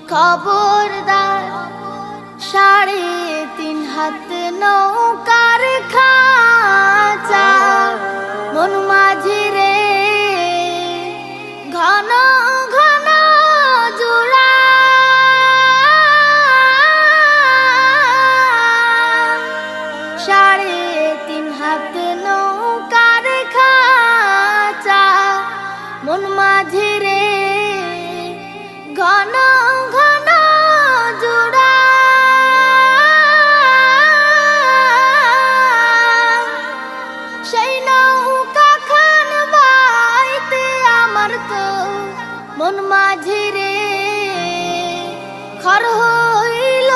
খবরদার ৩.৫ হাত নৌকার খাঁচা মন মাঝি রে ঘন ঘন জোড়া ৩.৫ হাত নৌকার খাঁচা মন মাঝি রে ঘন ঘন জোড়া সেই নৌকা খান বাইতে আমার তো মন মাঝি রে খর হইল